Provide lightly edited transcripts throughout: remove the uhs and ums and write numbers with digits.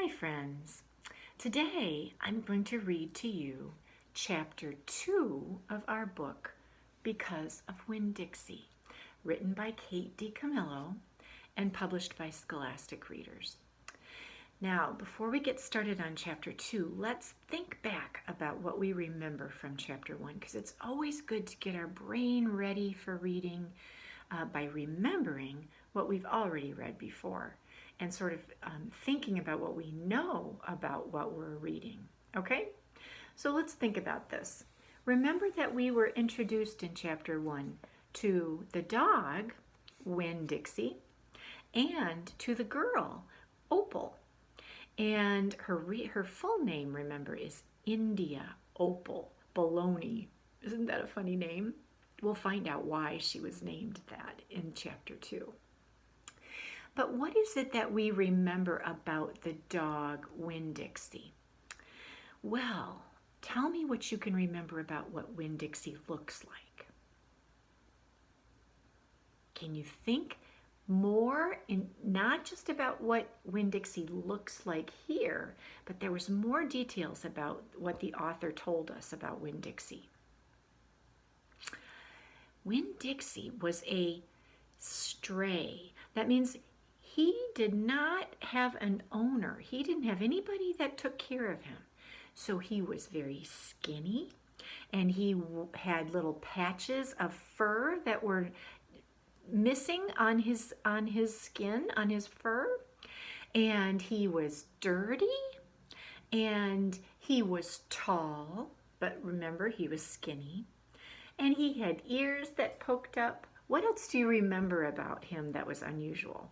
Hi friends, today I'm going to read to you chapter 2 of our book, Because of Winn-Dixie, written by Kate DiCamillo and published by Scholastic readers. Now, before we get started on chapter 2, let's think back about what we remember from chapter 1, because it's always good to get our brain ready for reading by remembering what we've already read before and sort of thinking about what we know about what we're reading. Okay? So let's think about this. Remember that we were introduced in chapter 1 to the dog, Winn-Dixie, and to the girl, Opal. And her full name, remember, is India Opal Baloney. Isn't that a funny name? We'll find out why she was named that in chapter 2. But what is it that we remember about the dog Winn-Dixie? Well, tell me what you can remember about what Winn-Dixie looks like. Can you think more, not just about what Winn-Dixie looks like here, but there was more details about what the author told us about Winn-Dixie. Winn-Dixie was a stray. That means he did not have an owner. He didn't have anybody that took care of him. So he was very skinny, and he had little patches of fur that were missing on his skin, on his fur. And he was dirty, and he was tall, but remember, he was skinny. And he had ears that poked up. What else do you remember about him that was unusual?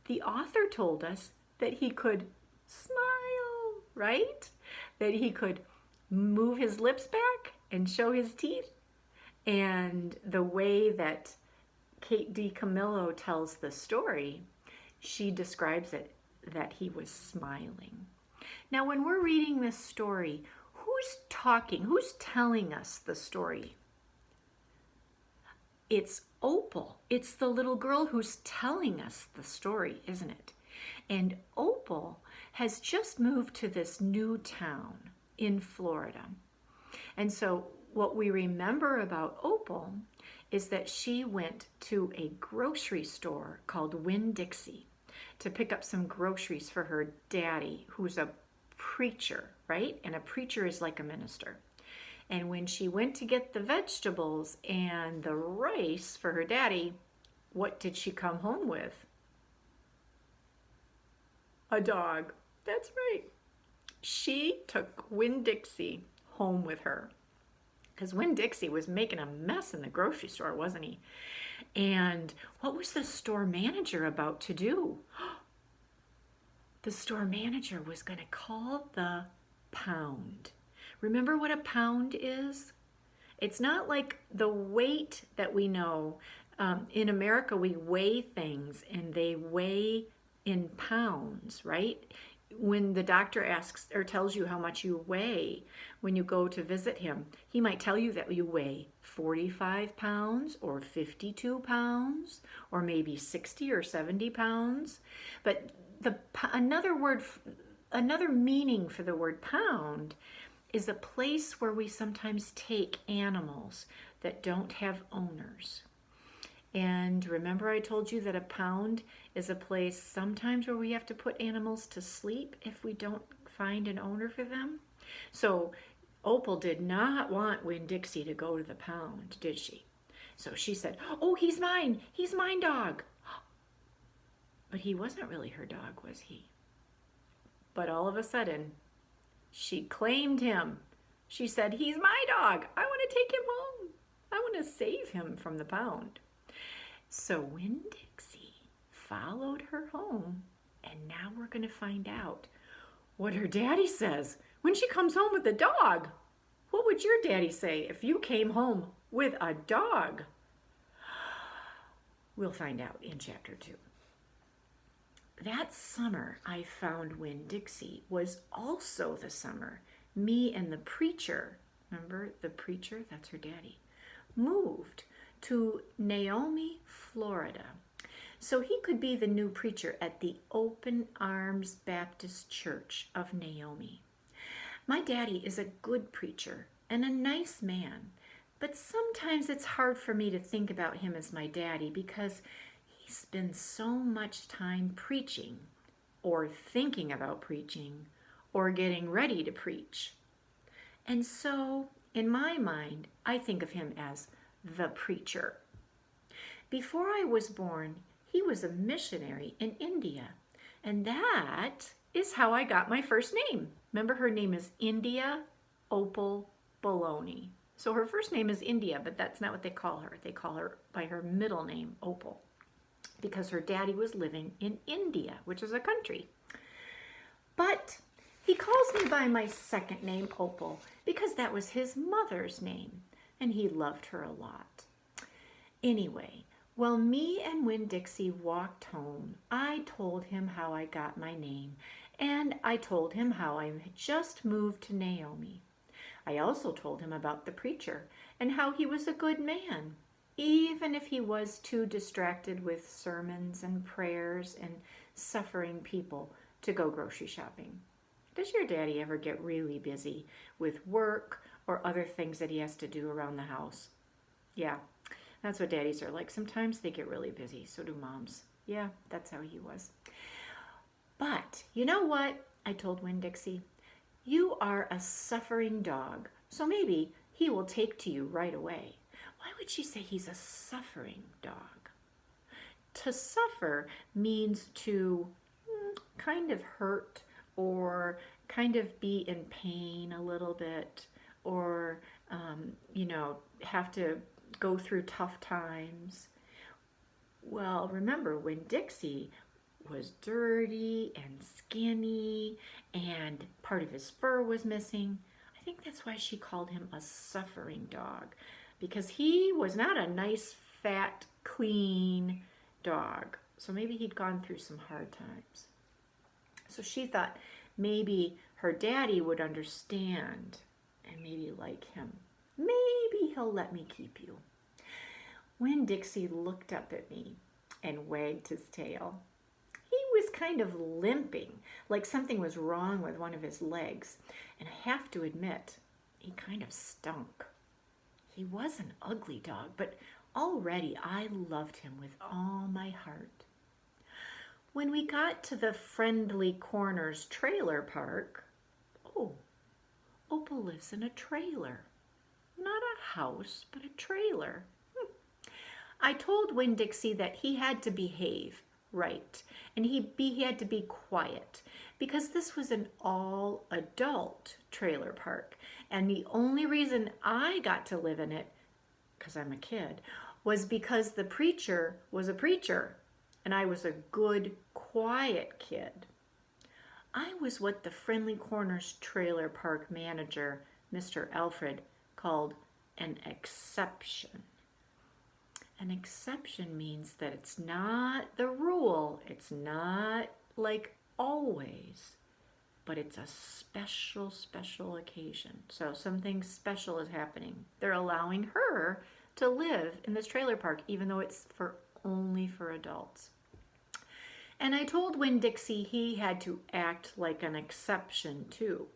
The author told us that he could smile, right? That he could move his lips back and show his teeth. And the way that Kate DiCamillo tells the story, she describes it that he was smiling. Now, when we're reading this story, who's talking? Who's telling us the story? It's Opal. It's the little girl who's telling us the story, isn't it? And Opal has just moved to this new town in Florida. And so what we remember about Opal is that she went to a grocery store called Winn-Dixie to pick up some groceries for her daddy, who's a preacher, right? And a preacher is like a minister. And when she went to get the vegetables and the rice for her daddy, what did she come home with? A dog. That's right. She took Winn-Dixie home with her, because Winn-Dixie was making a mess in the grocery store, wasn't he? And what was the store manager about to do? The store manager was going to call the pound. Remember what a pound is? It's not like the weight that we know. In America, we weigh things, and they weigh in pounds, right? When the doctor asks or tells you how much you weigh when you go to visit him, he might tell you that you weigh 45 pounds or 52 pounds or maybe 60 or 70 pounds. But another meaning for the word pound is a place where we sometimes take animals that don't have owners. And remember, I told you that a pound is a place sometimes where we have to put animals to sleep if we don't find an owner for them. So Opal did not want Winn-Dixie to go to the pound, did she? So she said, "Oh, he's mine dog." But he wasn't really her dog, was he? But all of a sudden, she claimed him. She said, "He's my dog. I want to take him home. I want to save him from the pound." So Winn-Dixie followed her home, and now we're going to find out what her daddy says when she comes home with a dog. What would your daddy say if you came home with a dog? We'll find out in chapter 2. That summer I found Winn-Dixie was also the summer me and the preacher, remember the preacher, that's her daddy, moved to Naomi, Florida. so he could be the new preacher at the Open Arms Baptist Church of Naomi. My daddy is a good preacher and a nice man, but sometimes it's hard for me to think about him as my daddy because he spends so much time preaching or thinking about preaching or getting ready to preach. And so, in my mind, I think of him as the preacher. Before I was born, he was a missionary in India, and that is how I got my first name. Remember, her name is India Opal Baloney. So her first name is India, but that's not what they call her. They call her by her middle name, Opal, because her daddy was living in India, which is a country. But he calls me by my second name, Opal, because that was his mother's name, and he loved her a lot. Anyway, while me and Winn-Dixie walked home, I told him how I got my name, and I told him how I had just moved to Naomi. I also told him about the preacher and how he was a good man, even if he was too distracted with sermons and prayers and suffering people to go grocery shopping. Does your daddy ever get really busy with work or other things that he has to do around the house? Yeah, that's what daddies are like. Sometimes they get really busy. So do moms. Yeah, that's how he was. But you know what? I told Winn-Dixie. You are a suffering dog, so maybe he will take to you right away. Why would she say he's a suffering dog? To suffer means to kind of hurt or kind of be in pain a little bit or, have to go through tough times. Well, remember when Dixie was dirty and skinny and part of his fur was missing. I think that's why she called him a suffering dog, because he was not a nice, fat, clean dog. So maybe he'd gone through some hard times. So she thought maybe her daddy would understand and maybe like him. Maybe he'll let me keep you. Winn-Dixie looked up at me and wagged his tail. He was kind of limping, like something was wrong with one of his legs. And I have to admit, he kind of stunk. He was an ugly dog, but already I loved him with all my heart. When we got to the Friendly Corners trailer park, Opal lives in a trailer. Not a house, but a trailer. I told Winn-Dixie that he had to behave right, and he had to be quiet, because this was an all-adult trailer park, and the only reason I got to live in it, because I'm a kid, was because the preacher was a preacher, and I was a good, quiet kid. I was what the Friendly Corners trailer park manager, Mr. Alfred, called an exception. An exception means that it's not the rule, it's not like always, but it's a special occasion. So something special is happening. They're allowing her to live in this trailer park, even though it's only for adults. And I told Winn-Dixie he had to act like an exception too.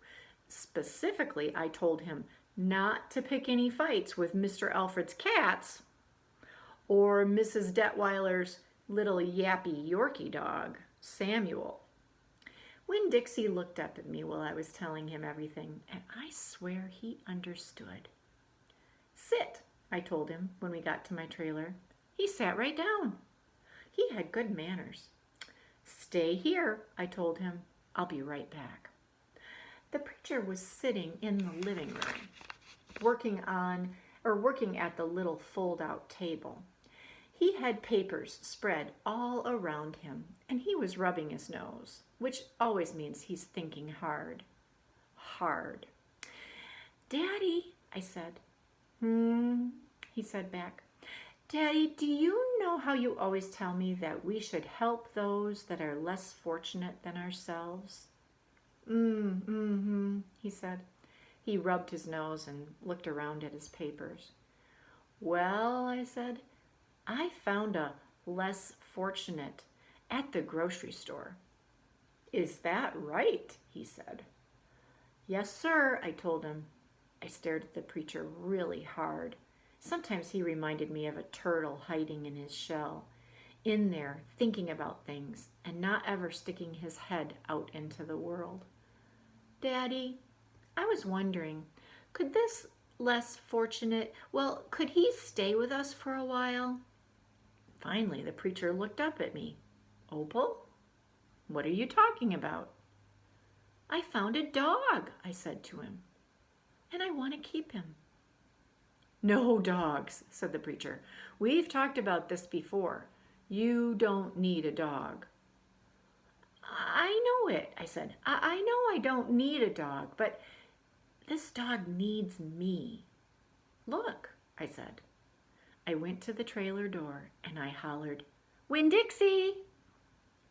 Specifically, I told him not to pick any fights with Mr. Alfred's cats or Mrs. Detweiler's little yappy Yorkie dog, Samuel. Winn-Dixie looked up at me while I was telling him everything, and I swear he understood. Sit, I told him when we got to my trailer. He sat right down. He had good manners. Stay here, I told him. I'll be right back. The preacher was sitting in the living room, working at the little fold-out table. He had papers spread all around him, and he was rubbing his nose, which always means he's thinking hard. Hard. Daddy, I said. He said back. Daddy, do you know how you always tell me that we should help those that are less fortunate than ourselves? He said. He rubbed his nose and looked around at his papers. Well, I said, I found a less fortunate at the grocery store." "Is that right?" he said. "Yes, sir," I told him. I stared at the preacher really hard. Sometimes he reminded me of a turtle hiding in his shell, in there thinking about things and not ever sticking his head out into the world. "Daddy, I was wondering, could this less fortunate, could he stay with us for a while?" Finally, the preacher looked up at me. "Opal, what are you talking about?" "I found a dog," I said to him, "and I want to keep him." "No dogs," said the preacher. "We've talked about this before. You don't need a dog." "I know it," I said. I know I don't need a dog, but this dog needs me." "Look," I said. I went to the trailer door and I hollered, "Winn-Dixie!"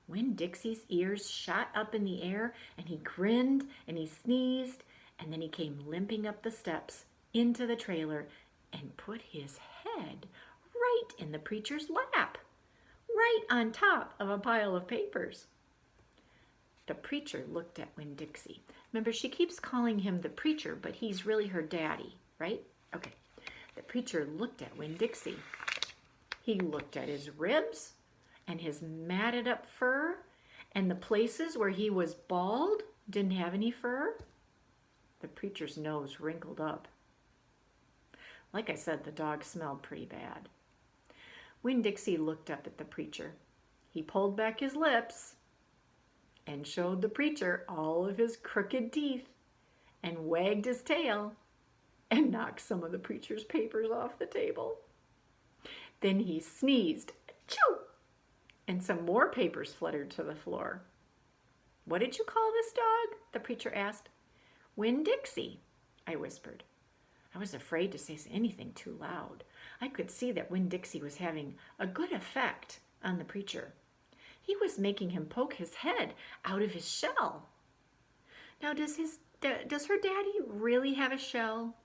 Winn-Dixie's ears shot up in the air and he grinned and he sneezed and then he came limping up the steps into the trailer and put his head right in the preacher's lap, right on top of a pile of papers. The preacher looked at Winn-Dixie. Remember, she keeps calling him the preacher, but he's really her daddy, right? Okay. The preacher looked at Winn-Dixie. He looked at his ribs and his matted up fur and the places where he was bald didn't have any fur. The preacher's nose wrinkled up. Like I said, the dog smelled pretty bad. Winn-Dixie looked up at the preacher. He pulled back his lips and showed the preacher all of his crooked teeth and wagged his tail and knocked some of the preacher's papers off the table. Then he sneezed, achoo, and some more papers fluttered to the floor. "What did you call this dog?" the preacher asked. "Winn-Dixie," I whispered. I was afraid to say anything too loud. I could see that Winn-Dixie was having a good effect on the preacher. He was making him poke his head out of his shell. Now, does her daddy really have a shell?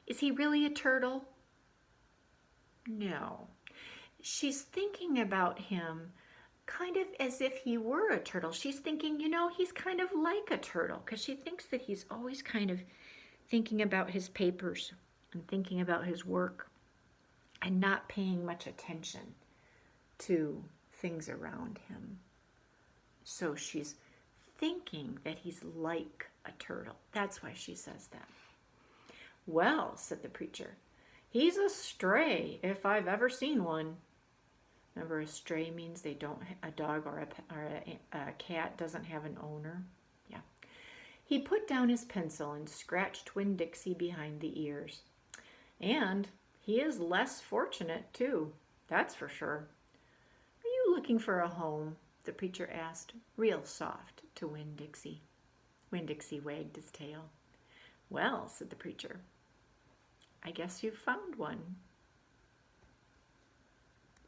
Is he really a turtle? No. She's thinking about him kind of as if he were a turtle. She's thinking, he's kind of like a turtle because she thinks that he's always kind of thinking about his papers and thinking about his work and not paying much attention to things around him. So she's thinking that he's like a turtle. That's why she says that. "Well," said the preacher, "he's a stray if I've ever seen one." Remember, a stray means a dog or a cat doesn't have an owner. Yeah. He put down his pencil and scratched Winn-Dixie behind the ears. "And he is less fortunate, too. That's for sure. Are you looking for a home?" the preacher asked, real soft to Winn-Dixie. Winn-Dixie wagged his tail. "Well," said the preacher, "I guess you've found one."